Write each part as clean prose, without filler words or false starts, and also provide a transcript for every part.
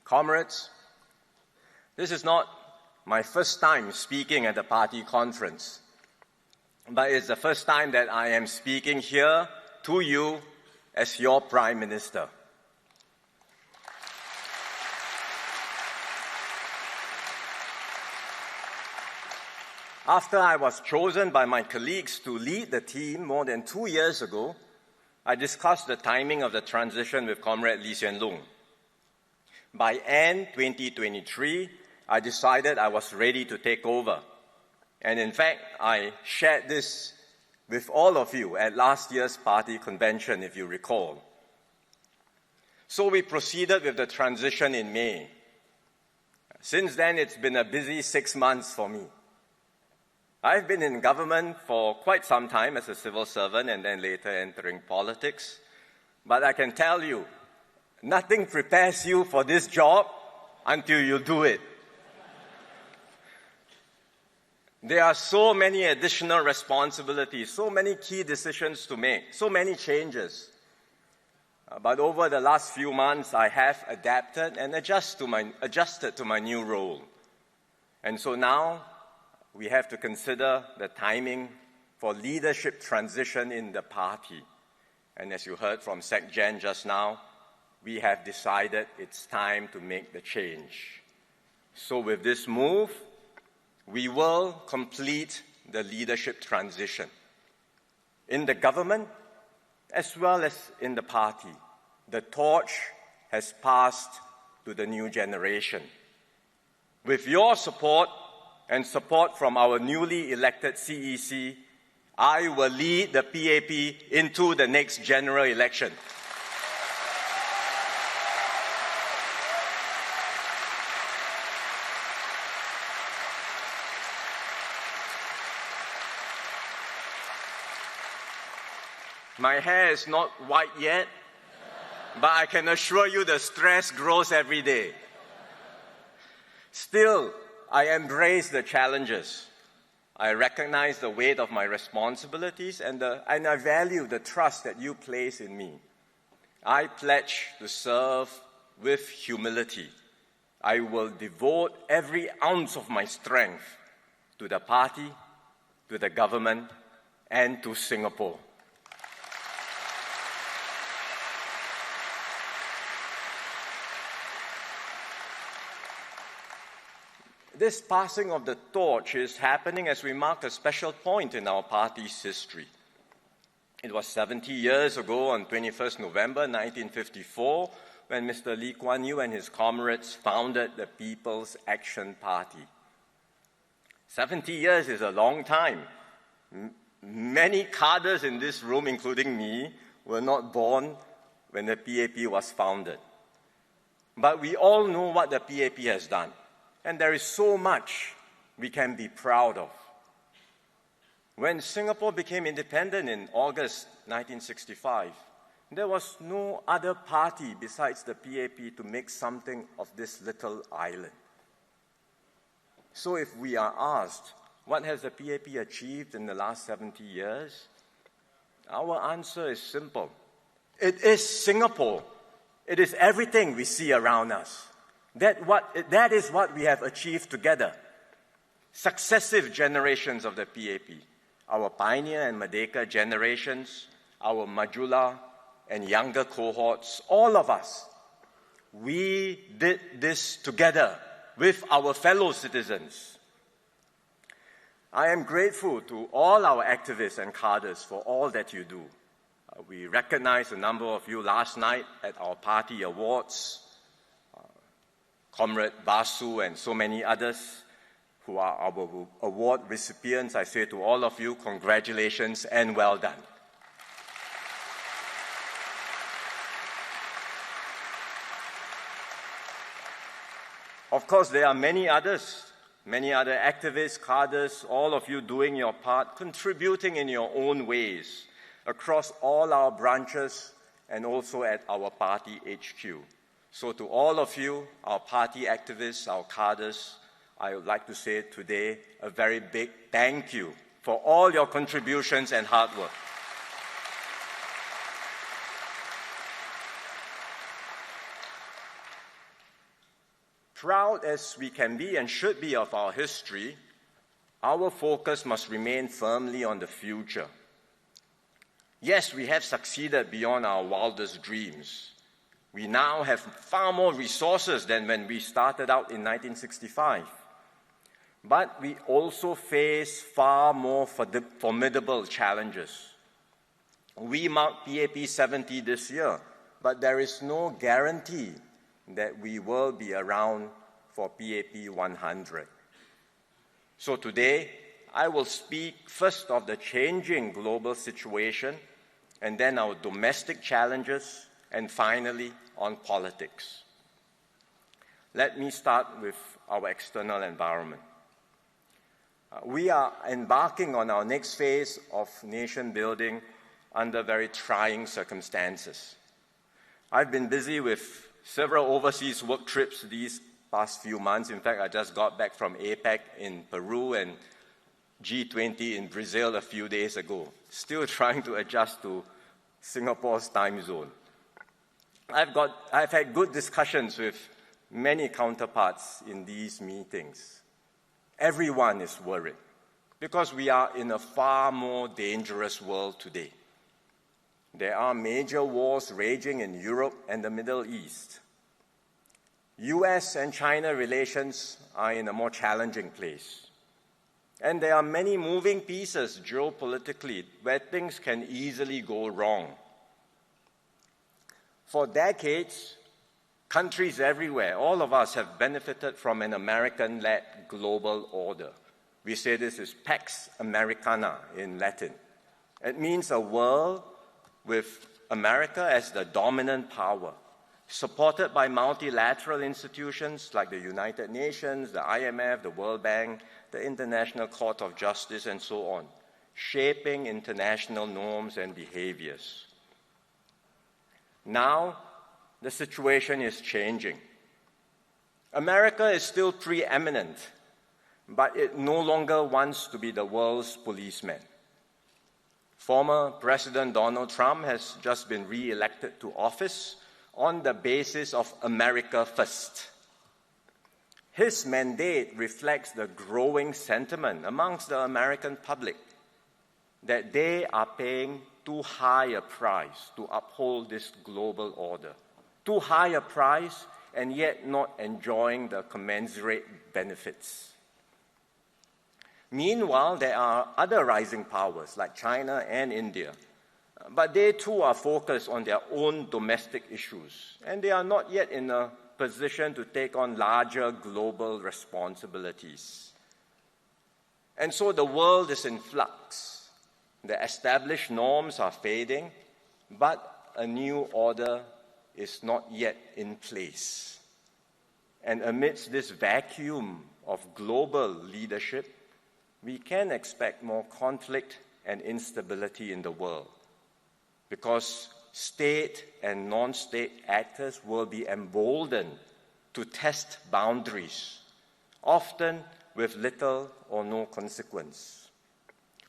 Comrades, this is not my first time speaking at the party conference, but it's the first time that I am speaking here to you as your Prime Minister. After I was chosen by my colleagues to lead the team more than 2 years ago, I discussed the timing of the transition with Comrade Lee Hsien Loong. By end 2023, I decided I was ready to take over. And in fact, I shared this with all of you at last year's party convention, if you recall. So we proceeded with the transition in May. Since then, it's been a busy 6 months for me. I've been in government for quite some time as a civil servant and then later entering politics. But I can tell you, nothing prepares you for this job until you do it. There are so many additional responsibilities, so many key decisions to make, so many changes. But over the last few months, I have adapted and adjusted to my new role. And so now, we have to consider the timing for leadership transition in the party. And as you heard from Sec Gen just now, we have decided it's time to make the change. So with this move, we will complete the leadership transition in the government as well as in the party. The torch has passed to the new generation. With your support and support from our newly elected CEC, I will lead the PAP into the next general election. My hair is not white yet, but I can assure you the stress grows every day. Still, I embrace the challenges. I recognize the weight of my responsibilities and I value the trust that you place in me. I pledge to serve with humility. I will devote every ounce of my strength to the party, to the government, and to Singapore. This passing of the torch is happening as we mark a special point in our party's history. It was 70 years ago on 21st November 1954 when Mr. Lee Kuan Yew and his comrades founded the People's Action Party. 70 years is a long time. Many cadres in this room, including me, were not born when the PAP was founded. But we all know what the PAP has done. And there is so much we can be proud of. When Singapore became independent in August 1965, there was no other party besides the PAP to make something of this little island. So if we are asked, what has the PAP achieved in the last 70 years? Our answer is simple. It is Singapore. It is everything we see around us. That is what we have achieved together. Successive generations of the PAP, our Pioneer and Merdeka generations, our Majula and younger cohorts, all of us, we did this together with our fellow citizens. I am grateful to all our activists and cadres for all that you do. We recognized a number of you last night at our party awards. Comrade Basu and so many others who are our award recipients, I say to all of you, congratulations and well done. Of course, there are many other activists, cadres, all of you doing your part, contributing in your own ways across all our branches and also at our party HQ. So to all of you, our party activists, our cadres, I would like to say today a very big thank you for all your contributions and hard work. Proud as we can be and should be of our history, our focus must remain firmly on the future. Yes, we have succeeded beyond our wildest dreams. We now have far more resources than when we started out in 1965. But we also face far more formidable challenges. We mark PAP 70 this year, but there is no guarantee that we will be around for PAP 100. So today, I will speak first of the changing global situation, and then our domestic challenges, and finally on politics. Let me start with our external environment. We are embarking on our next phase of nation building under very trying circumstances. I've been busy with several overseas work trips these past few months. In fact, I just got back from APEC in Peru and G20 in Brazil a few days ago, still trying to adjust to Singapore's time zone. I've had good discussions with many counterparts in these meetings. Everyone is worried because we are in a far more dangerous world today. There are major wars raging in Europe and the Middle East. US and China relations are in a more challenging place. And there are many moving pieces geopolitically where things can easily go wrong. For decades, countries everywhere, all of us have benefited from an American-led global order. We say this is Pax Americana in Latin. It means a world with America as the dominant power, supported by multilateral institutions like the United Nations, the IMF, the World Bank, the International Court of Justice, and so on, shaping international norms and behaviors. Now, the situation is changing. America is still preeminent, but it no longer wants to be the world's policeman. Former President Donald Trump has just been re-elected to office on the basis of America First. His mandate reflects the growing sentiment amongst the American public that they are paying too high a price to uphold this global order. Too high a price and yet not enjoying the commensurate benefits. Meanwhile, there are other rising powers like China and India, but they too are focused on their own domestic issues, and they are not yet in a position to take on larger global responsibilities. And so the world is in flux. The established norms are fading, but a new order is not yet in place. And amidst this vacuum of global leadership, we can expect more conflict and instability in the world because state and non-state actors will be emboldened to test boundaries, often with little or no consequence.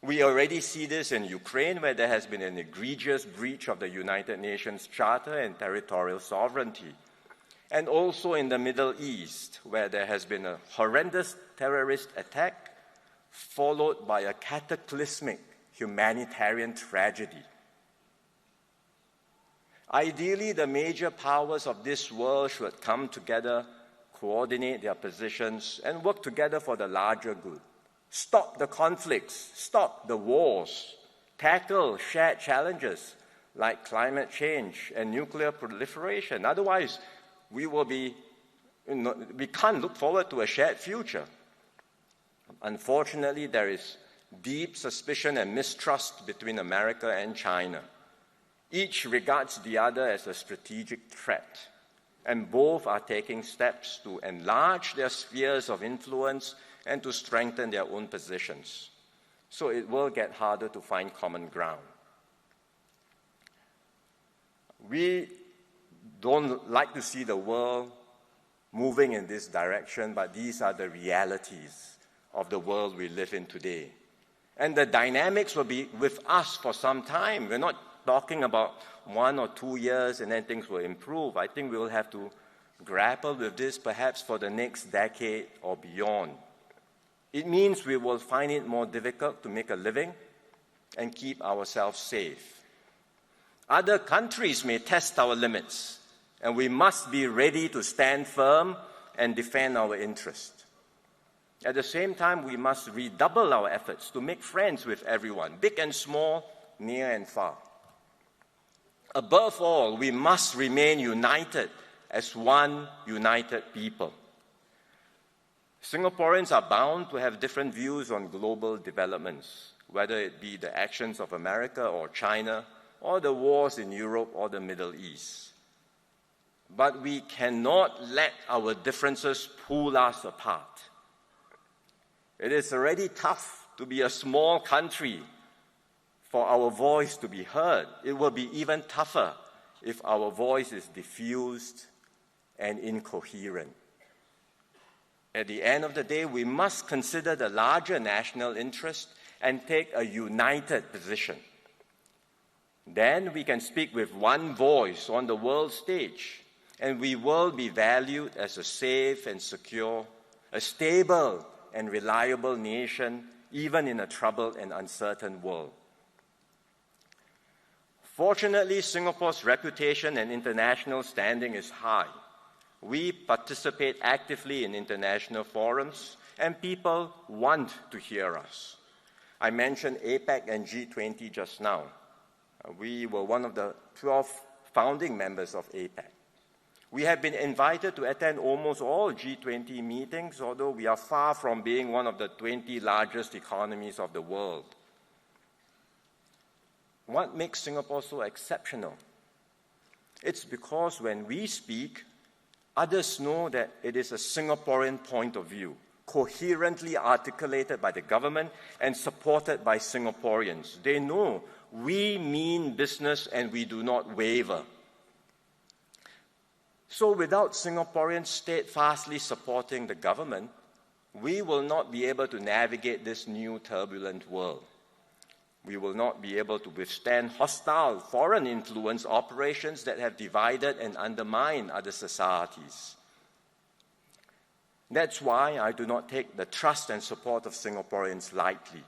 We already see this in Ukraine, where there has been an egregious breach of the United Nations Charter and territorial sovereignty, and also in the Middle East, where there has been a horrendous terrorist attack followed by a cataclysmic humanitarian tragedy. Ideally, the major powers of this world should come together, coordinate their positions, and work together for the larger good. Stop the conflicts, stop the wars, tackle shared challenges like climate change and nuclear proliferation. Otherwise, we can't look forward to a shared future. Unfortunately, there is deep suspicion and mistrust between America and China. Each regards the other as a strategic threat, and both are taking steps to enlarge their spheres of influence and to strengthen their own positions. So it will get harder to find common ground. We don't like to see the world moving in this direction, but these are the realities of the world we live in today. And the dynamics will be with us for some time. We're not talking about 1 or 2 years and then things will improve. I think we will have to grapple with this perhaps for the next decade or beyond. It means we will find it more difficult to make a living and keep ourselves safe. Other countries may test our limits, and we must be ready to stand firm and defend our interests. At the same time, we must redouble our efforts to make friends with everyone, big and small, near and far. Above all, we must remain united as one united people. Singaporeans are bound to have different views on global developments, whether it be the actions of America or China, or the wars in Europe or the Middle East. But we cannot let our differences pull us apart. It is already tough to be a small country for our voice to be heard. It will be even tougher if our voice is diffused and incoherent. At the end of the day, we must consider the larger national interest and take a united position. Then we can speak with one voice on the world stage, and we will be valued as a safe and secure, a stable and reliable nation, even in a troubled and uncertain world. Fortunately, Singapore's reputation and international standing is high. We participate actively in international forums, and people want to hear us. I mentioned APEC and G20 just now. We were one of the 12 founding members of APEC. We have been invited to attend almost all G20 meetings, although we are far from being one of the 20 largest economies of the world. What makes Singapore so exceptional? It's because when we speak, others know that it is a Singaporean point of view, coherently articulated by the government and supported by Singaporeans. They know we mean business and we do not waver. So without Singaporeans steadfastly supporting the government, we will not be able to navigate this new turbulent world. We will not be able to withstand hostile foreign influence operations that have divided and undermined other societies. That's why I do not take the trust and support of Singaporeans lightly.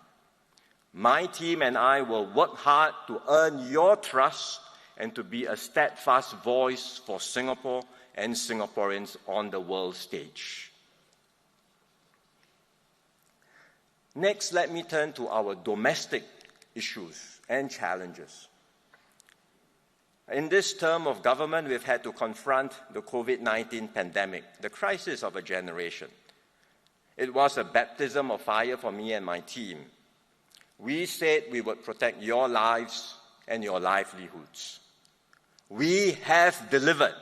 My team and I will work hard to earn your trust and to be a steadfast voice for Singapore and Singaporeans on the world stage. Next, let me turn to our domestic issues and challenges. In this term of government, we've had to confront the COVID-19 pandemic, the crisis of a generation. It was a baptism of fire for me and my team. We said we would protect your lives and your livelihoods. We have delivered.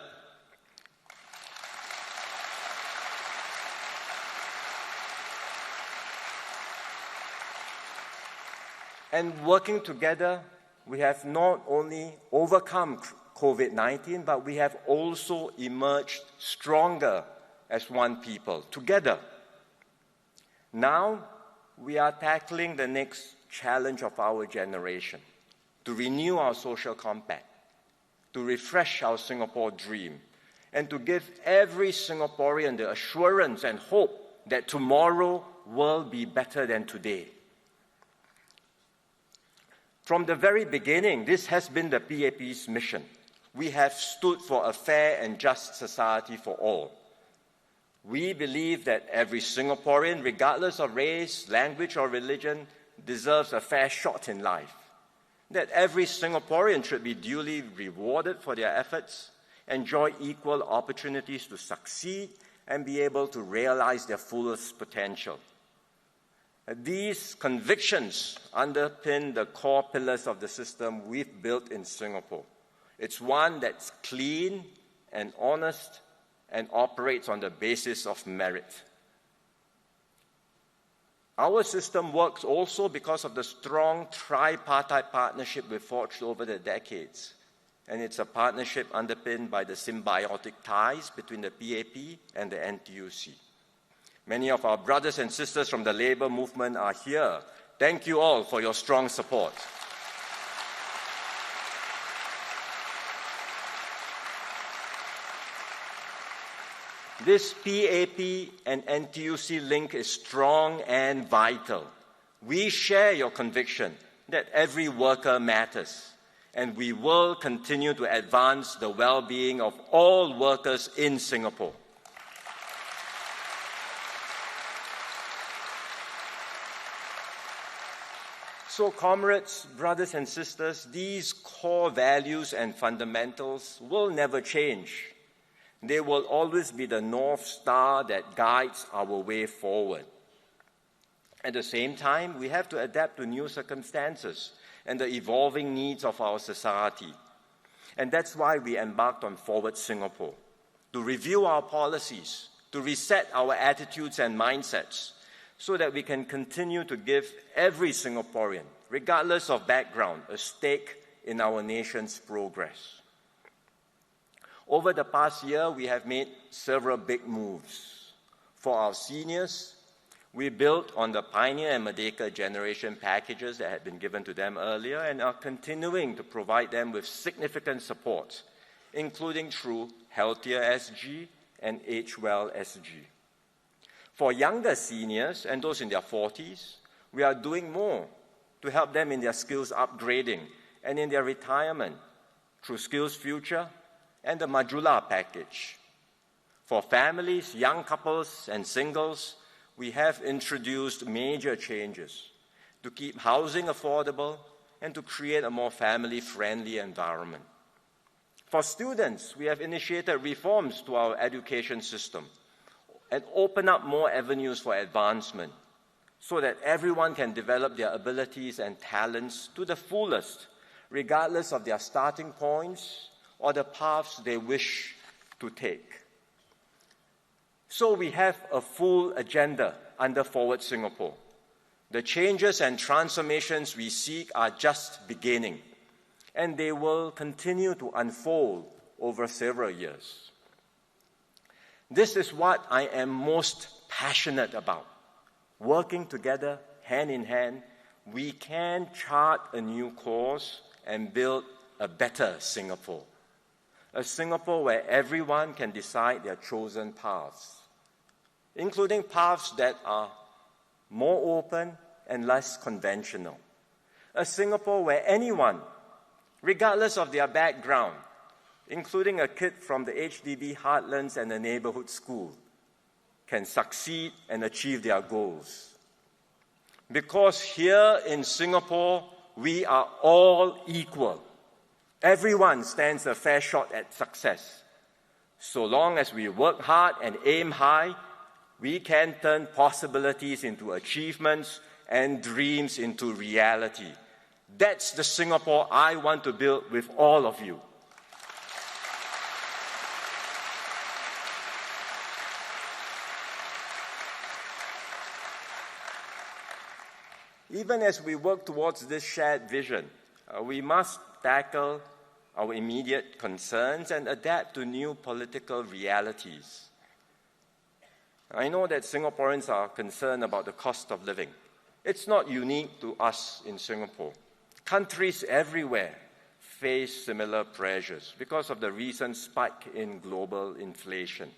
And working together, we have not only overcome COVID-19, but we have also emerged stronger as one people, together. Now, we are tackling the next challenge of our generation, to renew our social compact, to refresh our Singapore dream, and to give every Singaporean the assurance and hope that tomorrow will be better than today. From the very beginning, this has been the PAP's mission. We have stood for a fair and just society for all. We believe that every Singaporean, regardless of race, language, or religion, deserves a fair shot in life. That every Singaporean should be duly rewarded for their efforts, enjoy equal opportunities to succeed, and be able to realize their fullest potential. These convictions underpin the core pillars of the system we've built in Singapore. It's one that's clean and honest and operates on the basis of merit. Our system works also because of the strong tripartite partnership we've forged over the decades. And it's a partnership underpinned by the symbiotic ties between the PAP and the NTUC. Many of our brothers and sisters from the labour movement are here. Thank you all for your strong support. This PAP and NTUC link is strong and vital. We share your conviction that every worker matters, and we will continue to advance the well-being of all workers in Singapore. So, comrades, brothers and sisters, these core values and fundamentals will never change. They will always be the North Star that guides our way forward. At the same time, we have to adapt to new circumstances and the evolving needs of our society. And that's why we embarked on Forward Singapore, to review our policies, to reset our attitudes and mindsets, so that we can continue to give every Singaporean, regardless of background, a stake in our nation's progress. Over the past year, we have made several big moves. For our seniors, we built on the Pioneer and Merdeka generation packages that had been given to them earlier and are continuing to provide them with significant support, including through Healthier SG and Age Well SG. For younger seniors and those in their 40s, we are doing more to help them in their skills upgrading and in their retirement through Skills Future and the Majula package. For families, young couples, and singles, we have introduced major changes to keep housing affordable and to create a more family-friendly environment. For students, we have initiated reforms to our education system and open up more avenues for advancement so that everyone can develop their abilities and talents to the fullest, regardless of their starting points or the paths they wish to take. So we have a full agenda under Forward Singapore. The changes and transformations we seek are just beginning, and they will continue to unfold over several years. This is what I am most passionate about. Working together, hand in hand, we can chart a new course and build a better Singapore. A Singapore where everyone can decide their chosen paths, including paths that are more open and less conventional. A Singapore where anyone, regardless of their background, including a kid from the HDB heartlands and a neighborhood school, can succeed and achieve their goals. Because here in Singapore, we are all equal. Everyone stands a fair shot at success. So long as we work hard and aim high, we can turn possibilities into achievements and dreams into reality. That's the Singapore I want to build with all of you. Even as we work towards this shared vision, we must tackle our immediate concerns and adapt to new political realities. I know that Singaporeans are concerned about the cost of living. It's not unique to us in Singapore. Countries everywhere face similar pressures because of the recent spike in global inflation.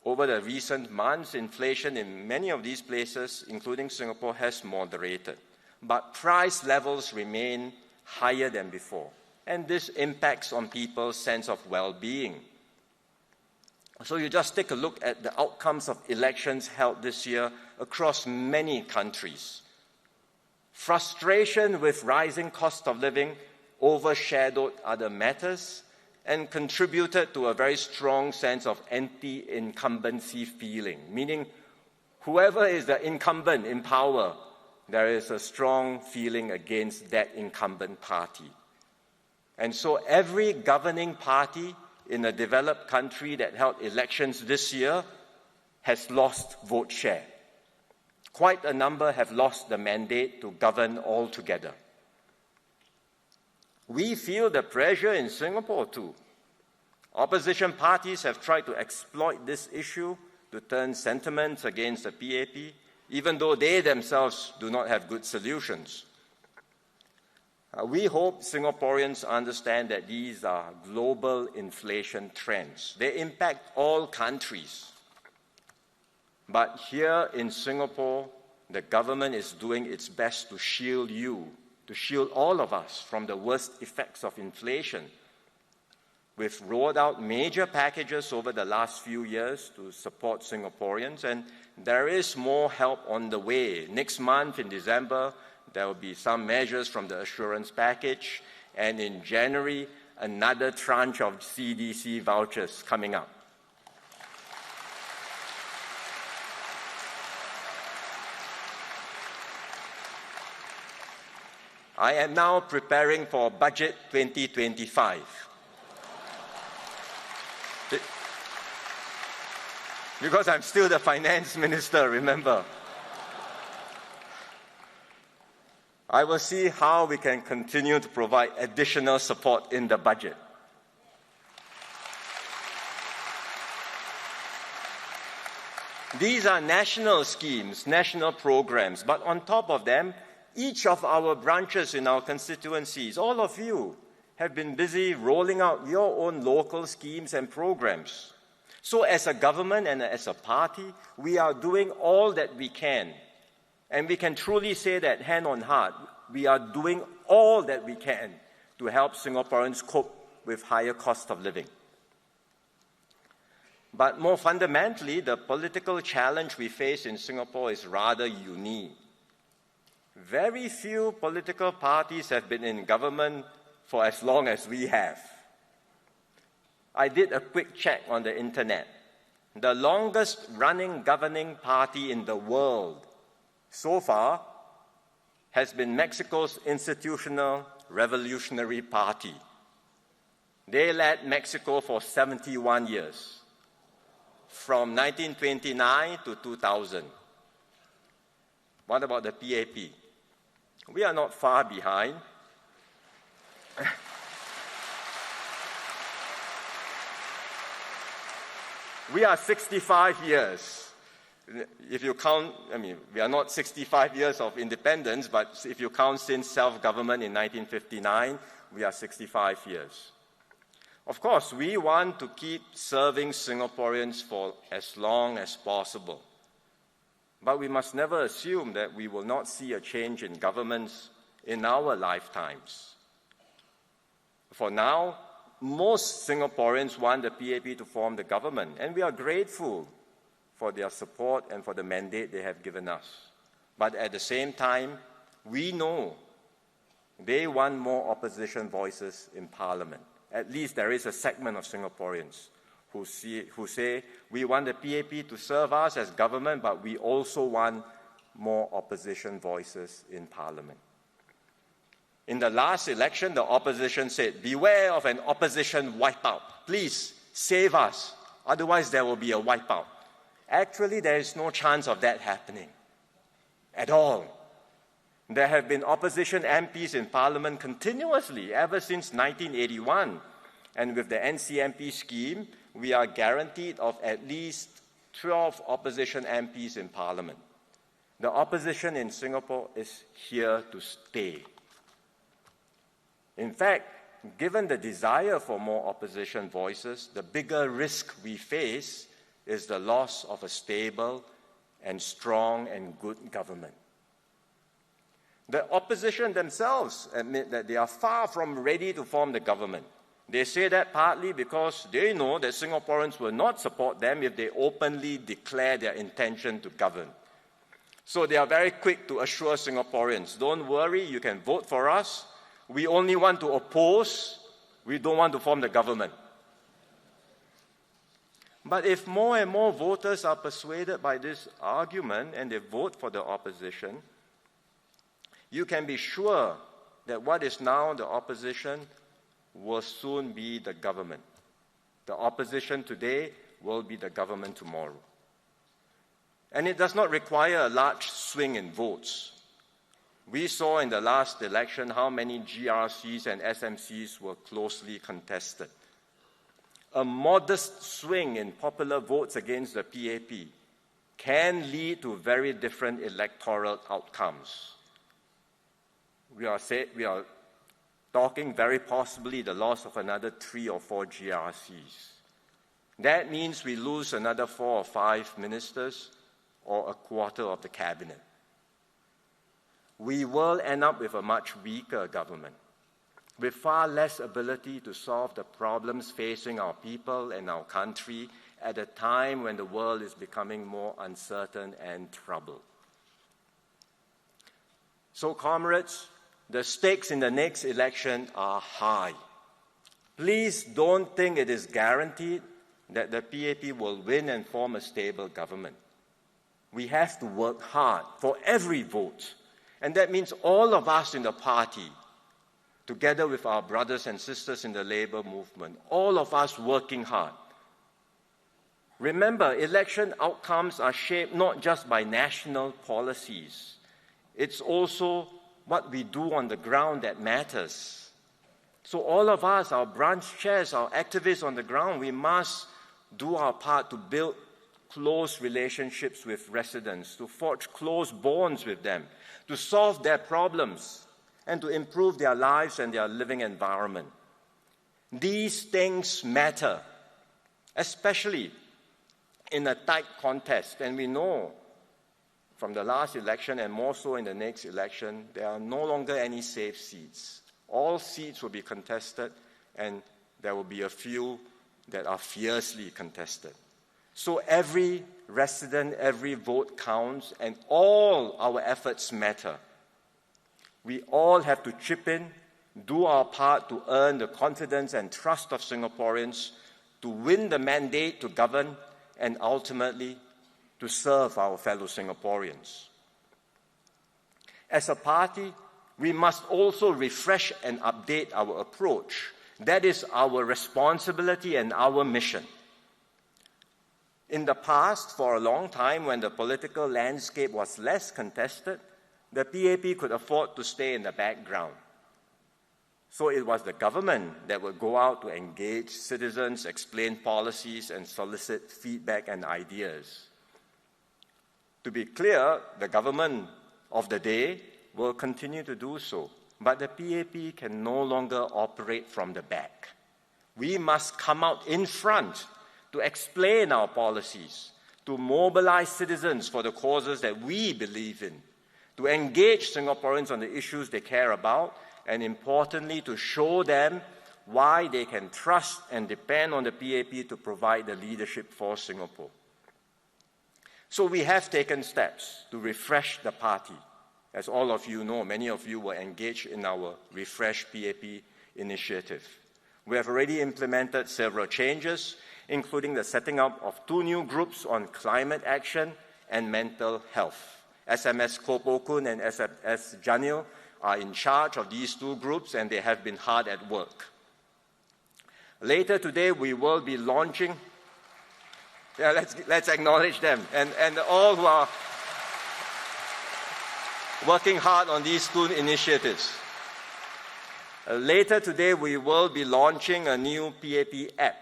Over the recent months, inflation in many of these places, including Singapore, has moderated. But price levels remain higher than before, and this impacts on people's sense of well-being. So you just take a look at the outcomes of elections held this year across many countries. Frustration with rising cost of living overshadowed other matters and contributed to a very strong sense of anti-incumbency feeling, meaning whoever is the incumbent in power, there is a strong feeling against that incumbent party. And so every governing party in a developed country that held elections this year has lost vote share. Quite a number have lost the mandate to govern altogether. We feel the pressure in Singapore too. Opposition parties have tried to exploit this issue to turn sentiments against the PAP, even though they themselves do not have good solutions. We hope Singaporeans understand that these are global inflation trends. They impact all countries. But here in Singapore, the government is doing its best to shield you, to shield all of us from the worst effects of inflation. We've rolled out major packages over the last few years to support Singaporeans, and there is more help on the way. Next month, in December, there will be some measures from the assurance package, and in January, another tranche of CDC vouchers coming up. I am now preparing for Budget 2025. Because I'm still the finance minister, remember. I will see how we can continue to provide additional support in the budget. These are national schemes, national programs, but on top of them, each of our branches in our constituencies, all of you, have been busy rolling out your own local schemes and programs. So as a government and as a party, we are doing all that we can. And we can truly say that, hand on heart, we are doing all that we can to help Singaporeans cope with higher cost of living. But more fundamentally, the political challenge we face in Singapore is rather unique. Very few political parties have been in government for as long as we have. I did a quick check on the internet. The longest running governing party in the world so far has been Mexico's Institutional Revolutionary Party. They led Mexico for 71 years, from 1929 to 2000. What about the PAP? We are not far behind. We are 65 years. If you count, we are not 65 years of independence, but if you count since self-government in 1959, we are 65 years. Of course, we want to keep serving Singaporeans for as long as possible. But we must never assume that we will not see a change in governments in our lifetimes. For now, most Singaporeans want the PAP to form the government, and we are grateful for their support and for the mandate they have given us. But at the same time, we know they want more opposition voices in Parliament. At least there is a segment of Singaporeans who say, we want the PAP to serve us as government, but we also want more opposition voices in Parliament. In the last election, the opposition said, beware of an opposition wipeout. Please save us, otherwise there will be a wipeout. Actually, there is no chance of that happening at all. There have been opposition MPs in Parliament continuously ever since 1981. And with the NCMP scheme, we are guaranteed of at least 12 opposition MPs in Parliament. The opposition in Singapore is here to stay. In fact, given the desire for more opposition voices, the bigger risk we face is the loss of a stable and strong and good government. The opposition themselves admit that they are far from ready to form the government. They say that partly because they know that Singaporeans will not support them if they openly declare their intention to govern. So they are very quick to assure Singaporeans, don't worry, you can vote for us. We only want to oppose, we don't want to form the government. But if more and more voters are persuaded by this argument and they vote for the opposition, you can be sure that what is now the opposition will soon be the government. The opposition today will be the government tomorrow. And it does not require a large swing in votes. We saw in the last election how many GRCs and SMCs were closely contested. A modest swing in popular votes against the PAP can lead to very different electoral outcomes. We are talking very possibly the loss of another 3 or 4 GRCs. That means we lose another 4 or 5 ministers or a quarter of the cabinet. We will end up with a much weaker government, with far less ability to solve the problems facing our people and our country at a time when the world is becoming more uncertain and troubled. So, comrades, the stakes in the next election are high. Please don't think it is guaranteed that the PAP will win and form a stable government. We have to work hard for every vote, and that means all of us in the party, together with our brothers and sisters in the labor movement, all of us working hard. Remember, election outcomes are shaped not just by national policies. It's also what we do on the ground that matters. So all of us, our branch chairs, our activists on the ground, we must do our part to build close relationships with residents, to forge close bonds with them, to solve their problems, and to improve their lives and their living environment. These things matter, especially in a tight contest, and we know from the last election and more so in the next election, there are no longer any safe seats. All seats will be contested, and there will be a few that are fiercely contested. So every resident, every vote counts, and all our efforts matter. We all have to chip in, do our part to earn the confidence and trust of Singaporeans, to win the mandate to govern, and ultimately to serve our fellow Singaporeans. As a party, we must also refresh and update our approach. That is our responsibility and our mission. In the past, for a long time, when the political landscape was less contested, the PAP could afford to stay in the background. So it was the government that would go out to engage citizens, explain policies, and solicit feedback and ideas. To be clear, the government of the day will continue to do so, but the PAP can no longer operate from the back. We must come out in front to explain our policies, to mobilize citizens for the causes that we believe in, to engage Singaporeans on the issues they care about, and importantly, to show them why they can trust and depend on the PAP to provide the leadership for Singapore. So we have taken steps to refresh the party. As all of you know, many of you were engaged in our Refresh PAP initiative. We have already implemented several changes, including the setting up of 2 new groups on climate action and mental health. SMS Kopokun and SMS Janil are in charge of these 2 groups, and they have been hard at work. Later today, we will be launching. Let's acknowledge them and all who are working hard on these 2 initiatives. Later today, we will be launching a new PAP app.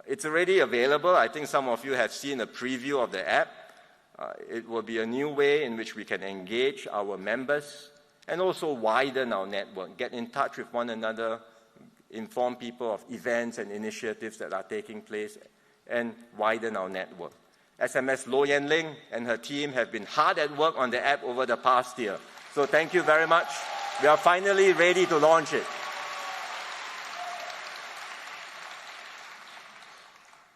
It's already available. I think some of you have seen a preview of the app. It will be a new way in which we can engage our members and also widen our network, get in touch with one another, inform people of events and initiatives that are taking place, and widen our network. SMS Lo Yen Ling and her team have been hard at work on the app over the past year. So thank you very much. We are finally ready to launch it.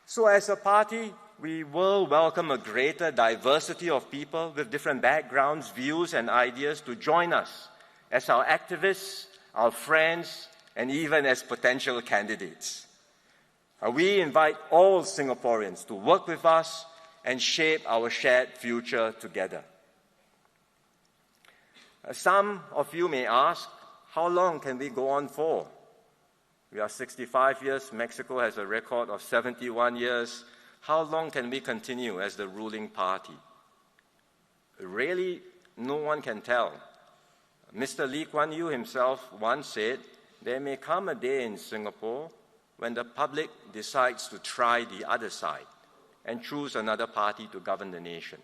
So as a party, we will welcome a greater diversity of people with different backgrounds, views, and ideas to join us as our activists, our friends, and even as potential candidates. We invite all Singaporeans to work with us and shape our shared future together. Some of you may ask, how long can we go on for? We are 65 years. Mexico has a record of 71 years. How long can we continue as the ruling party? Really, no one can tell. Mr. Lee Kuan Yew himself once said, there may come a day in Singapore when the public decides to try the other side and choose another party to govern the nation.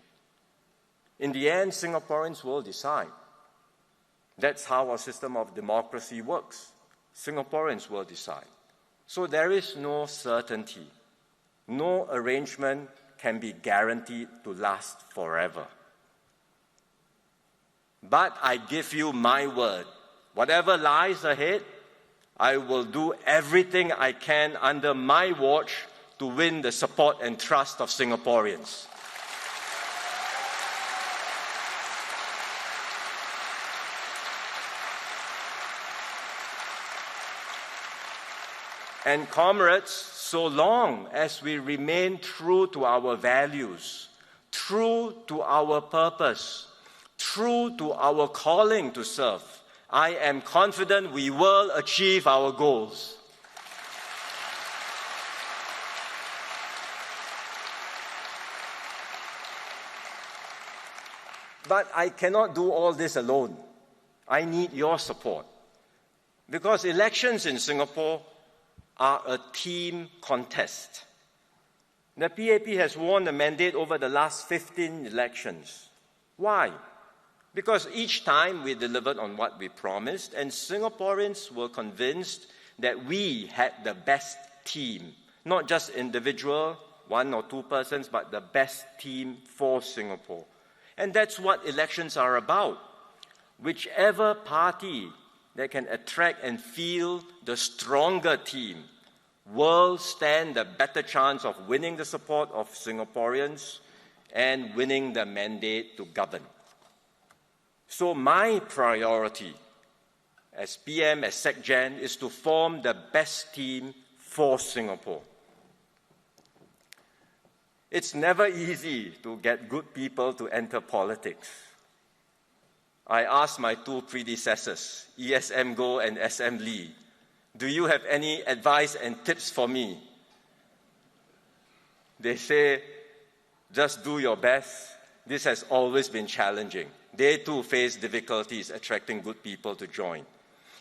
In the end, Singaporeans will decide. That's how our system of democracy works. Singaporeans will decide. So there is no certainty. No arrangement can be guaranteed to last forever. But I give you my word, whatever lies ahead, I will do everything I can under my watch to win the support and trust of Singaporeans. And comrades, so long as we remain true to our values, true to our purpose, true to our calling to serve, I am confident we will achieve our goals. But I cannot do all this alone. I need your support. Because elections in Singapore are a team contest. The PAP has won the mandate over the last 15 elections. Why? Because each time we delivered on what we promised, and Singaporeans were convinced that we had the best team, not just individual, one or two persons, but the best team for Singapore. And that's what elections are about. Whichever party that can attract and field the stronger team will stand a better chance of winning the support of Singaporeans and winning the mandate to govern. So my priority as PM, as SecGen, is to form the best team for Singapore. It's never easy to get good people to enter politics. I asked my two predecessors, ESM Goh and SM Lee, do you have any advice and tips for me? They say, just do your best. This has always been challenging. They too face difficulties attracting good people to join.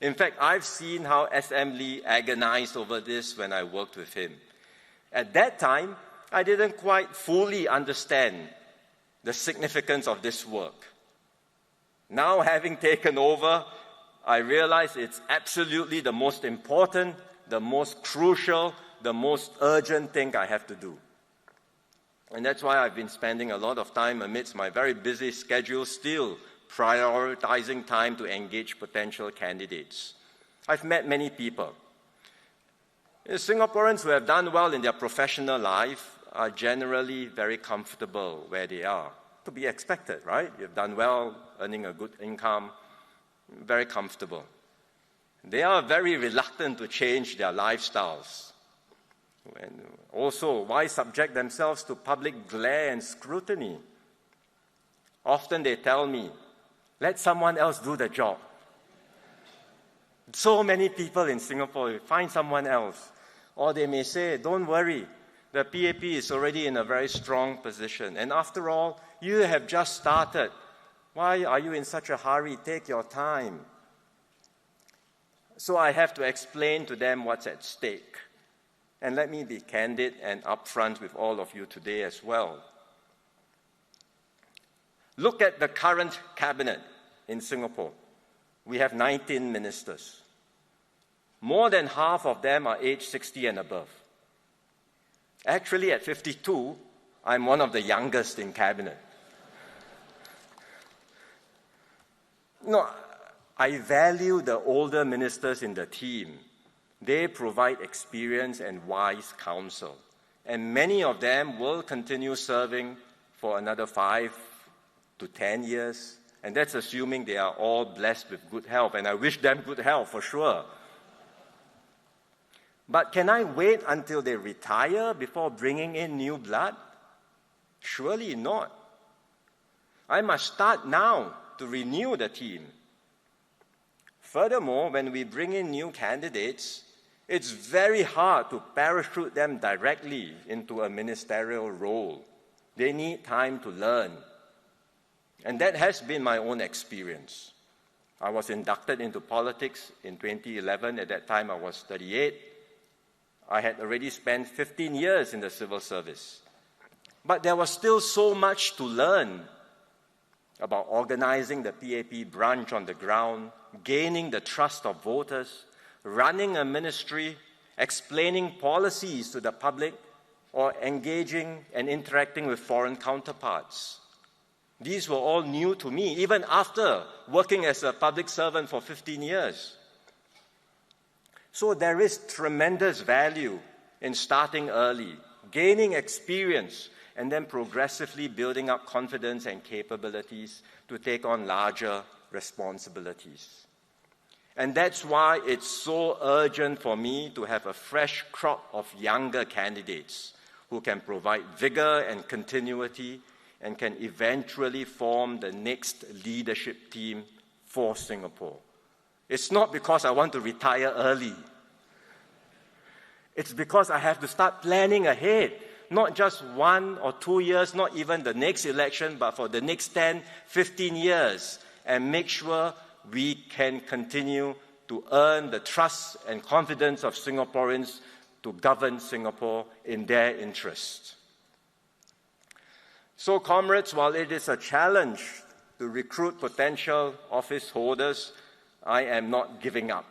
In fact, I've seen how SM Lee agonized over this when I worked with him. At that time, I didn't quite fully understand the significance of this work. Now, having taken over, I realize it's absolutely the most important, the most crucial, the most urgent thing I have to do. And that's why I've been spending a lot of time amidst my very busy schedule still prioritizing time to engage potential candidates. I've met many people. Singaporeans who have done well in their professional life are generally very comfortable where they are. To be expected, right? You've done well, earning a good income, very comfortable. They are very reluctant to change their lifestyles. And also, why subject themselves to public glare and scrutiny? Often they tell me, let someone else do the job. So many people in Singapore, find someone else. Or they may say, don't worry, the PAP is already in a very strong position. And after all, you have just started. Why are you in such a hurry? Take your time. So I have to explain to them what's at stake. And let me be candid and upfront with all of you today as well. Look at the current cabinet in Singapore. We have 19 ministers. More than half of them are aged 60 and above. Actually, at 52, I'm one of the youngest in cabinet. No, I value the older ministers in the team. They provide experience and wise counsel. And many of them will continue serving for another 5 to 10 years. And that's assuming they are all blessed with good health. And I wish them good health for sure. But can I wait until they retire before bringing in new blood? Surely not. I must start now to renew the team. Furthermore, when we bring in new candidates, it's very hard to parachute them directly into a ministerial role. They need time to learn. And that has been my own experience. I was inducted into politics in 2011. At that time, I was 38. I had already spent 15 years in the civil service. But there was still so much to learn. about organizing the PAP branch on the ground, gaining the trust of voters, running a ministry, explaining policies to the public, or engaging and interacting with foreign counterparts. These were all new to me, even after working as a public servant for 15 years. So there is tremendous value in starting early, gaining experience, and then progressively building up confidence and capabilities to take on larger responsibilities. And that's why it's so urgent for me to have a fresh crop of younger candidates who can provide vigor and continuity and can eventually form the next leadership team for Singapore. It's not because I want to retire early. It's because I have to start planning ahead, not just 1 or 2 years, not even the next election, but for the next 10, 15 years, and make sure we can continue to earn the trust and confidence of Singaporeans to govern Singapore in their interest. So, comrades, while it is a challenge to recruit potential office holders, I am not giving up.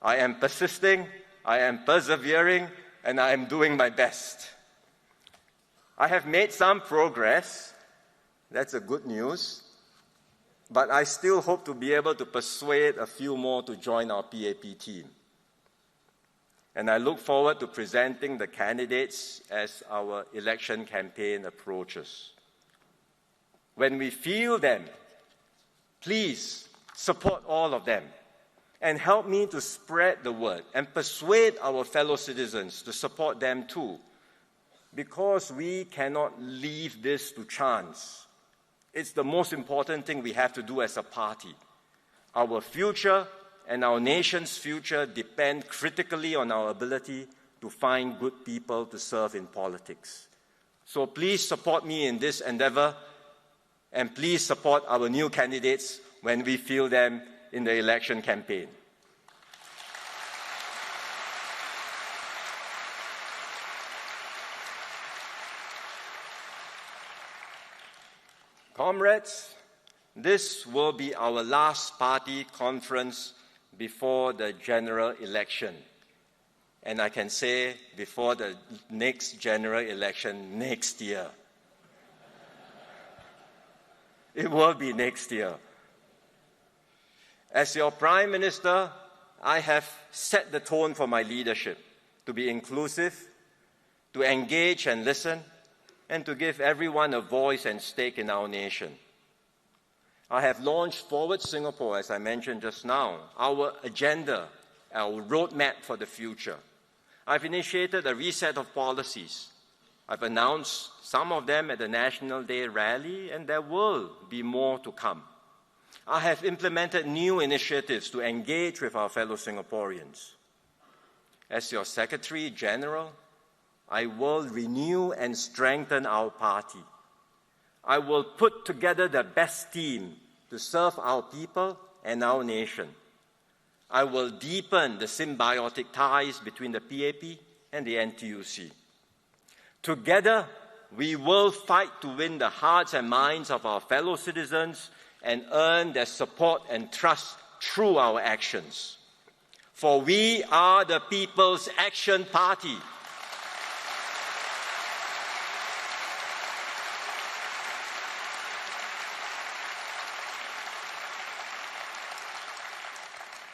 I am persisting, I am persevering, and I am doing my best. I have made some progress. That's a good news. But I still hope to be able to persuade a few more to join our PAP team. And I look forward to presenting the candidates as our election campaign approaches. When we field them, please support all of them and help me to spread the word and persuade our fellow citizens to support them too, because we cannot leave this to chance. It's the most important thing we have to do as a party. Our future and our nation's future depend critically on our ability to find good people to serve in politics. So please support me in this endeavor, and please support our new candidates when we field them in the election campaign. Comrades, this will be our last party conference before the general election. And I can say before the next general election next year. It will be next year. As your Prime Minister, I have set the tone for my leadership to be inclusive, to engage and listen, and to give everyone a voice and stake in our nation. I have launched Forward Singapore, as I mentioned just now, our agenda, our roadmap for the future. I've initiated a reset of policies. I've announced some of them at the National Day rally, and there will be more to come. I have implemented new initiatives to engage with our fellow Singaporeans. As your Secretary General, I will renew and strengthen our party. I will put together the best team to serve our people and our nation. I will deepen the symbiotic ties between the PAP and the NTUC. Together, we will fight to win the hearts and minds of our fellow citizens and earn their support and trust through our actions. For we are the People's Action Party.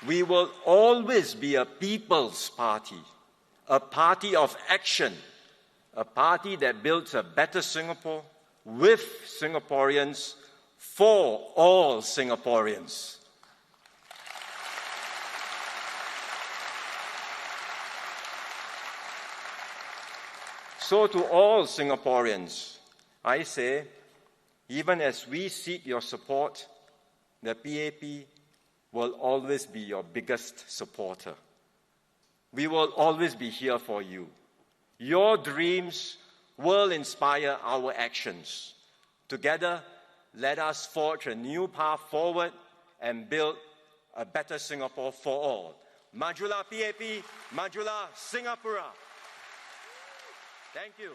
We will always be a people's party, a party of action, a party that builds a better Singapore with Singaporeans for all Singaporeans. So to all Singaporeans, I say, even as we seek your support, the PAP will always be your biggest supporter. We will always be here for you. Your dreams will inspire our actions. Together, let us forge a new path forward and build a better Singapore for all. Majulah PAP, Majulah Singapura. Thank you.